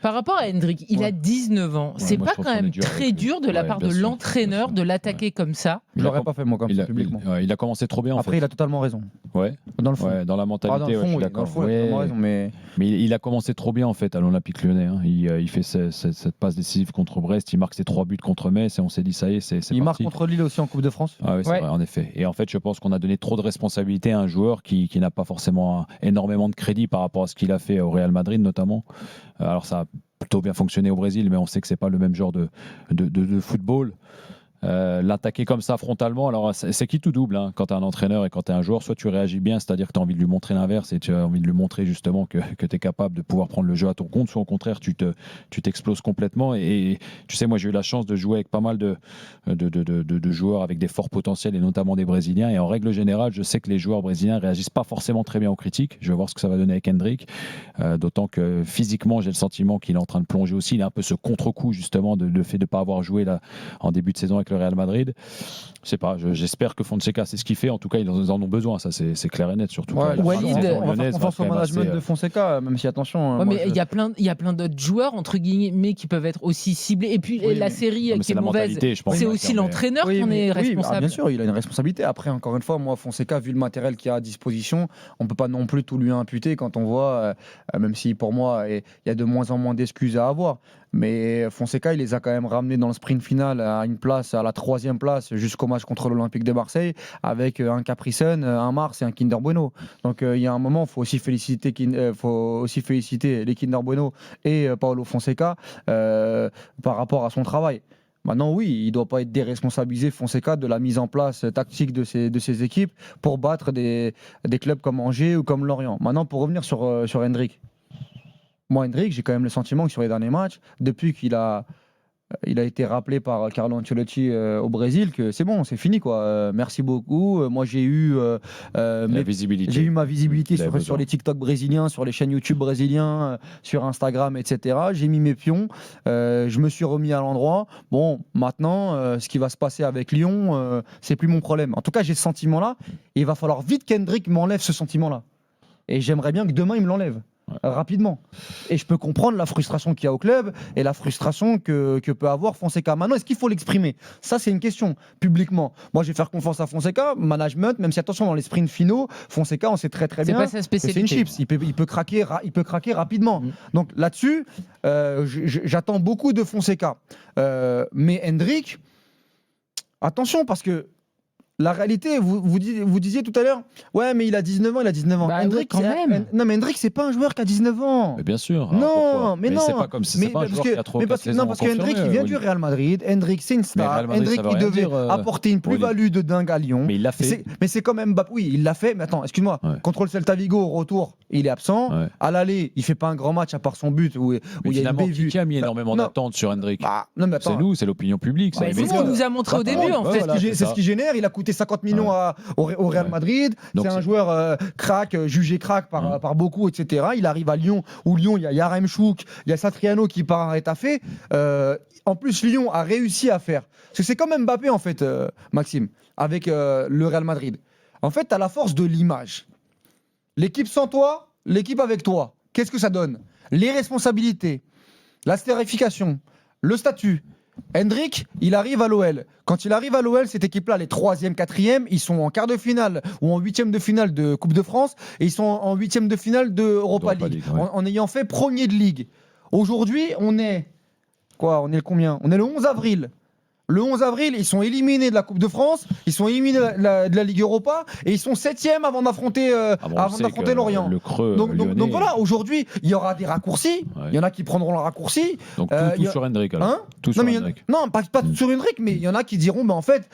Par rapport à Hendrick, il a 19 ans. C'est pas quand même très dur de la part de l'entraîneur de l'attaquer comme ça. Je l'aurais pas fait moi comme ça publiquement. Il a commencé trop bien. Après, il a totalement raison. Ouais. Dans le fond. Ouais, dans la mentalité, dans le fond, je suis oui, d'accord. dans le fond, il a totalement raison, mais il a commencé trop bien en fait à l'Olympique Lyonnais. Hein. Il fait cette passe décisive contre Brest, il marque ses 3 buts contre Metz et on s'est dit ça y est, c'est il parti. marque contre Lille aussi en Coupe de France. Ah oui, c'est vrai, en effet. Et en fait, je pense qu'on a donné trop de responsabilités à un joueur qui n'a pas forcément énormément de crédit par rapport à ce qu'il a fait au Real Madrid notamment. Alors ça a plutôt bien fonctionné au Brésil, mais on sait que c'est pas le même genre de football. L'attaquer comme ça frontalement, alors c'est qui tout double hein, quand tu es un entraîneur et quand tu es un joueur, soit tu réagis bien, c'est-à-dire que tu as envie de lui montrer l'inverse et tu as envie de lui montrer justement que tu es capable de pouvoir prendre le jeu à ton compte, soit au contraire tu t'exploses complètement et tu sais, moi j'ai eu la chance de jouer avec pas mal de joueurs avec des forts potentiels et notamment des Brésiliens, et en règle générale je sais que les joueurs brésiliens réagissent pas forcément très bien aux critiques. Je vais voir ce que ça va donner avec Hendrick, d'autant que physiquement j'ai le sentiment qu'il est en train de plonger aussi, il a un peu ce contre-coup justement de le fait de ne pas avoir joué là, en début de saison avec le Real Madrid. Je sais pas, j'espère que Fonseca c'est ce qu'il fait, en tout cas ils en ont besoin, ça c'est clair et net, surtout Walid, on va faire confiance au management de Fonseca, même si attention. Mais il y a plein d'autres joueurs entre guillemets qui peuvent être aussi ciblés, et puis la série qui est mauvaise, c'est aussi l'entraîneur qui en est responsable. Bien sûr, il a une responsabilité. Après, encore une fois, moi Fonseca, vu le matériel qu'il a à disposition, on peut pas non plus tout lui imputer quand on voit, même si pour moi il y a de moins en moins d'excuses à avoir. Mais Fonseca, il les a quand même ramenés dans le sprint final à une place, à la 3e place, jusqu'au match contre l'Olympique de Marseille, avec un Capricen, un Mars et un Kinder Bueno. Donc il y a un moment, il faut aussi féliciter les Kinder Bueno et Paulo Fonseca par rapport à son travail. Maintenant, oui, il ne doit pas être déresponsabilisé, Fonseca, de la mise en place tactique de ses équipes pour battre des clubs comme Angers ou comme Lorient. Maintenant, pour revenir sur Hendrick. Moi, Hendrick, j'ai quand même le sentiment que sur les derniers matchs, depuis qu'il a été rappelé par Carlo Ancelotti au Brésil, que c'est bon, c'est fini, quoi. Merci beaucoup. Moi, j'ai eu ma visibilité sur les TikTok brésiliens, sur les chaînes YouTube brésiliens, sur Instagram, etc. J'ai mis mes pions. Je me suis remis à l'endroit. Bon, maintenant, ce qui va se passer avec Lyon, c'est plus mon problème. En tout cas, j'ai ce sentiment-là. Et il va falloir vite qu'Hendrick m'enlève ce sentiment-là. Et j'aimerais bien que demain, il me l'enlève. Rapidement. Et je peux comprendre la frustration qu'il y a au club et la frustration que peut avoir Fonseca. Maintenant, est-ce qu'il faut l'exprimer ? Ça, c'est une question, publiquement. Moi, je vais faire confiance à Fonseca, management, même si, attention, dans les sprints finaux, Fonseca, on sait très bien pas sa spécialité. C'est une chips. Il peut craquer rapidement. Donc là-dessus, j'attends beaucoup de Fonseca. Mais Hendrick, attention, parce que la réalité, vous disiez tout à l'heure, ouais, mais il a 19 ans. Hendrick, quand même. Non, mais Hendrick, c'est pas un joueur qui a 19 ans. Mais bien sûr. Non, mais non. C'est pas comme si c'est pas un joueur qui a trop. Parce que Hendrick, il vient du Real Madrid. Hendrick, c'est une star. Hendrick, il devait apporter une plus-value de dingue à Lyon. Mais il l'a fait. Mais c'est quand même. Oui, il l'a fait. Mais attends, excuse-moi. Contre le Celta Vigo, au retour, il est absent. À l'aller, il fait pas un grand match à part son but où il y a une bévue. Qui a mis énormément d'attentes sur Hendrick ? C'est nous, c'est l'opinion publique. C'est ce qu'il nous a montré au début, en fait. C'est ce qui génère. Il a coûté 50 millions au Real Madrid. C'est un joueur jugé crack par beaucoup, etc. Il arrive à Lyon, où Lyon, il y a Yaremchuk, il y a Satriano qui part étaffé. En plus, Lyon a réussi à faire. Parce que c'est comme Mbappé, en fait, Maxime, avec le Real Madrid. En fait, tu as la force de l'image. L'équipe sans toi, l'équipe avec toi. Qu'est-ce que ça donne ? Les responsabilités, la stérification, le statut. Hendrick, il arrive à l'OL. Quand il arrive à l'OL, cette équipe-là, les 3e, 4e, ils sont en quart de finale ou en 8e de finale de Coupe de France et ils sont en 8e de finale de Europa League. En ayant fait premier de ligue. Aujourd'hui, on est le combien ? On est le 11 avril. Le 11 avril, ils sont éliminés de la Coupe de France, ils sont éliminés de la Ligue Europa et ils sont 7e avant d'affronter Lorient. Le creux donc voilà, aujourd'hui, il y aura des raccourcis. Il y en a qui prendront le raccourci. Donc tout sur Hendrick. Tout sur Hendrick. Non, pas sur Hendrick, mais il y en a qui diront, mais en fait,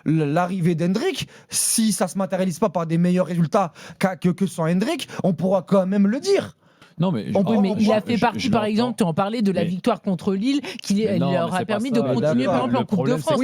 l'arrivée d'Hendrick, si ça ne se matérialise pas par des meilleurs résultats que sans Hendrick, on pourra quand même le dire. Non, mais il a fait partie, par exemple, tu en parlais de la victoire contre Lille, qui leur a permis de continuer, par exemple, en Coupe de France.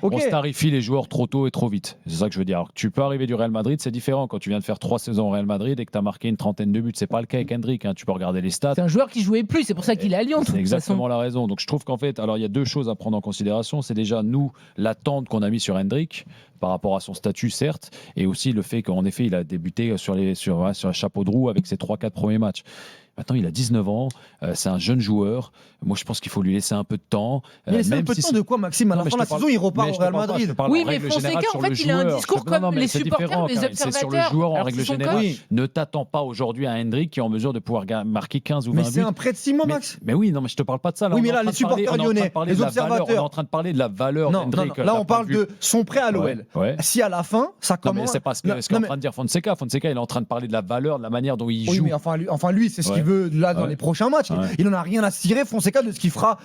On starifie les joueurs trop tôt et trop vite. C'est ça que je veux dire. Alors, tu peux arriver du Real Madrid, c'est différent. Quand tu viens de faire 3 saisons au Real Madrid et que tu as marqué une 30aine de buts, c'est pas le cas avec Hendrick. Tu peux regarder les stats. C'est un joueur qui jouait plus, c'est pour ça qu'il est à Lyon. C'est exactement la raison. Donc je trouve qu'en fait, alors il y a 2 choses à prendre en considération. C'est déjà, nous, l'attente qu'on a mis sur Hendrick par rapport à son statut, certes, et aussi le fait qu'en effet, il a débuté sur un chapeau de roue avec ses 3-4 premiers matchs. Maintenant, il a 19 ans, c'est un jeune joueur. Moi, je pense qu'il faut lui laisser un peu de temps. Mais laisser un peu de temps de quoi, Maxime? À la fin de la saison, il repart au Real Madrid. Oui, mais Fonseca, en fait, il a un discours comme les supporters, les observateurs. C'est sur le joueur en règle générale. Ne t'attends pas aujourd'hui à Hendrick qui est en mesure de pouvoir marquer 15 ou 20 buts. Mais c'est un prêt de 6 mois, Max. Mais oui, non, mais je te parle pas de ça. Oui, mais là, les supporters lyonnais, les observateurs. On est en train de parler de la valeur d'Hendrick. Là, on parle de son prêt à l'OL. Si à la fin, ça commence. C'est pas ce qu'est en train de dire Fonseca. Fonseca, il est en train de parler de la valeur, de la manière dont il joue. Oui, mais enfin lui, c'est ce qu'il veut là dans les prochains matchs. Il en a rien à cirer, Fonseca, de ce qu'il fera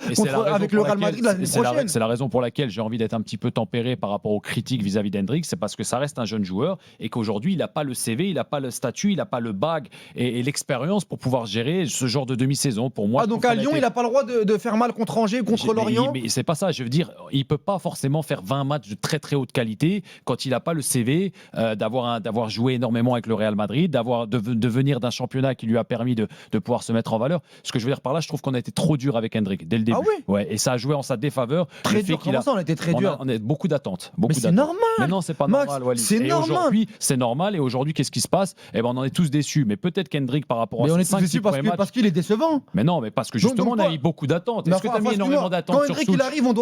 avec le Real Madrid l'année prochaine. C'est la raison pour laquelle j'ai envie d'être un petit peu tempéré par rapport aux critiques vis-à-vis d'Hendrick, c'est parce que ça reste un jeune joueur et qu'aujourd'hui il n'a pas le CV, il n'a pas le statut, il n'a pas le bag et l'expérience pour pouvoir gérer ce genre de demi-saison. Pour moi, donc à Lyon, il n'a pas le droit de faire mal contre Angers, contre Lorient. Mais c'est pas ça. Je veux dire, il peut pas forcément faire 20 matchs de très très haute qualité quand il n'a pas le CV, d'avoir joué énormément avec le Real Madrid, de venir d'un championnat qui lui a permis de pouvoir se mettre en valeur. Ce que je veux dire par là, je trouve qu'on a été trop dur avec Hendrick dès le début. Ah oui. Ouais, et ça a joué en sa défaveur. Très dur. Comment ça, on a été très dur? On a beaucoup d'attentes. Mais c'est normal. Mais non, c'est pas Max, normal, Walid. C'est normal. Aujourd'hui, c'est normal. Et aujourd'hui, qu'est-ce qui se passe? Eh ben, on en est tous déçus. Mais peut-être qu'Hendrick, par rapport à on est tous déçus parce qu'il est décevant. Mais non, mais parce que justement, on a eu beaucoup d'attentes. Est-ce que tu as mis énormément d'attentes sur Hendrick, il arrive, on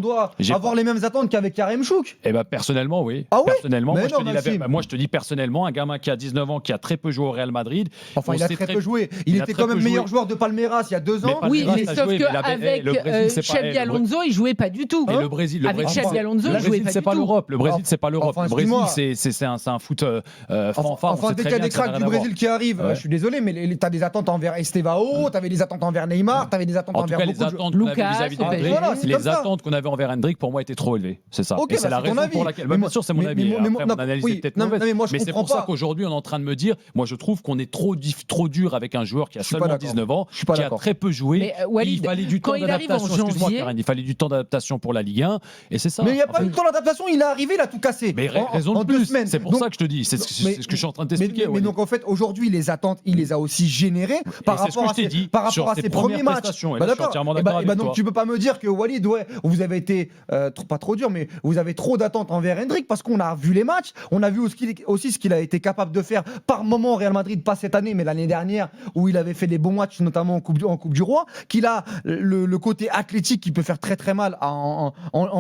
doit avoir les mêmes attentes qu'avec Karim Chouk. Eh ben, personnellement, oui. Ah ouais. Personnellement, moi, je te dis personnellement, un gamin qui a 19 ans, qui a très peu joué au Real Madrid. Enfin, il a très peu joué. Il était quand même meilleur joueur de Palmeiras il y a 2 ans. Oui, mais sauf qu'avec Xabi Alonso, il jouait pas du tout. Et le Brésil, avec Xabi Alonso, il jouait pas du tout. C'est pas l'Europe. Le Brésil, c'est pas l'Europe. Le Brésil, c'est un foot fanfare. Enfin, dès qu'il y a des cracks du Brésil qui arrivent, je suis désolé, mais t'as des attentes envers Estevao, t'avais des attentes envers Neymar, t'avais des attentes envers beaucoup de Lucas. Les attentes qu'on avait envers Hendrick, pour moi, étaient trop élevées. C'est ça. Et c'est la raison pour laquelle. Bien sûr, c'est mon avis. Après, mon analyse est peut-être mauvaise. Mais c'est pour ça qu'aujourd'hui, on est en train de me dire, moi, je trouve qu'on est trop dur avec un joueur qui a seulement 19 ans, qui a très peu joué. Il fallait du temps d'adaptation. Excuse-moi, Karine, il fallait du temps d'adaptation pour la Ligue 1. Et c'est ça. Mais il n'y a pas eu de temps d'adaptation, il est arrivé, il a tout cassé. Mais raison de plus. C'est pour ça que je te dis. C'est ce que je suis en train de t'expliquer. Mais donc, en fait, aujourd'hui, les attentes, il les a aussi générées par rapport à ses premiers matchs. Donc, tu peux pas me dire que Walid, vous avez été pas trop dur, mais vous avez trop d'attentes envers Hendrick parce qu'on a vu les matchs, on a vu aussi ce qu'il a été capable de faire par moment au Real Madrid, pas cette année, mais l'année dernière, où il avait fait des bons matchs, notamment en Coupe du Roi, qu'il a le côté athlétique qui peut faire très très mal en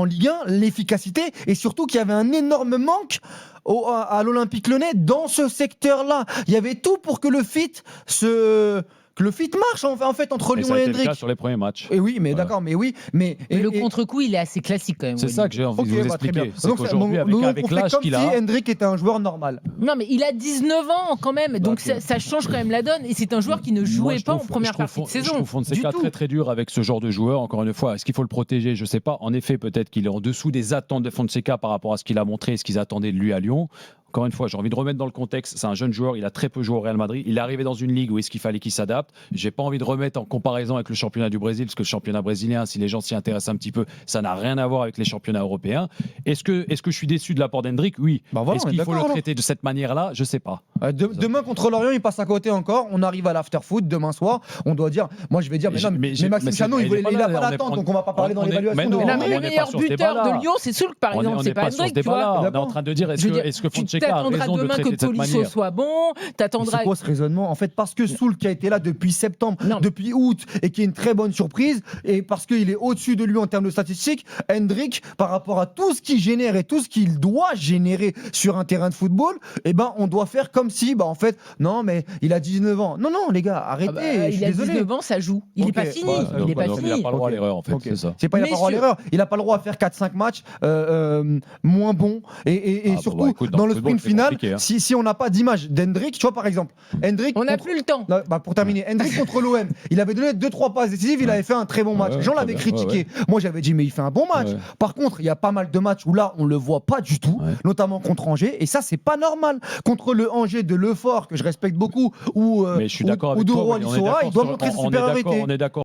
Ligue 1, l'efficacité, et surtout qu'il y avait un énorme manque à l'Olympique Lyonnais dans ce secteur-là. Il y avait tout pour que le fit marche en fait entre Lyon et Hendrick. C'est le cas sur les premiers matchs. Et oui, mais d'accord, mais oui, mais le contre-coup, il est assez classique quand même. C'est ça que j'ai envie de vous expliquer. C'est qu'aujourd'hui, avec l'âge qu'il a, Hendrick était un joueur normal. Non, mais il a 19 ans quand même, donc ça change quand même la donne. Et c'est un joueur qui ne jouait pas en première partie de saison. Je trouve Fonseca très très dur avec ce genre de joueur. Encore une fois, est-ce qu'il faut le protéger? Je sais pas. En effet, peut-être qu'il est en dessous des attentes de Fonseca par rapport à ce qu'il a montré et ce qu'ils attendaient de lui à Lyon. Encore une fois, j'ai envie de remettre dans le contexte, c'est un jeune joueur, il a très peu joué au Real Madrid, il est arrivé dans une ligue où est-ce qu'il fallait qu'il s'adapte. J'ai pas envie de remettre en comparaison avec le championnat du Brésil, parce que le championnat brésilien, si les gens s'y intéressent un petit peu, ça n'a rien à voir avec les championnats européens. Est-ce que je suis déçu de l'apport d'Hendrick? Oui. Est-ce qu'il faut le traiter de cette manière-là? Je sais pas. Demain contre Lorient, il passe à côté encore, on arrive à l'after-foot demain soir, on doit dire, moi je vais dire, mais Maxime Chano, il a pas d'attente, donc on va pas parler dans l'évaluation. Mais le meilleur buteur de Lyon, c'est Soulk par exemple, c'est pas Hendrick, tu vois. On est en train de dire, est-ce que Fonseca a raison de que Tolisso soit bon, t'attendras. C'est quoi ce raisonnement? En fait, parce que Soulk qui a été là depuis septembre, depuis août, et qui est une très bonne surprise, et parce qu'il est au-dessus de lui en termes de statistiques, Hendrick, par rapport à tout ce qu'il génère et tout ce qu'il doit générer sur un terrain de football, on doit faire comme si, en fait, non, mais il a 19 ans. Non, les gars, arrêtez. Il a 19 ans, ça joue. Il n'est pas fini. Il n'a pas le droit à l'erreur, en fait. C'est ça. C'est pas il n'a pas le droit à l'erreur. Il n'a pas le droit à faire 4-5 matchs moins bons, et surtout, dans le sprint final, si on n'a pas d'image d'Hendrick, tu vois, par exemple, Hendrick. On n'a plus le temps. Pour terminer, Hendrick contre l'OM, il avait donné 2-3 passes décisives, il avait fait un très bon match. Jean l'avait critiqué. Moi, j'avais dit, mais il fait un bon match. Par contre, il y a pas mal de matchs où là, on le voit pas du tout, notamment contre Angers, et ça, c'est pas normal. Contre le Angers de Lefort, que je respecte beaucoup, ou de Roi Lissoa, il doit montrer sa supériorité. On est d'accord.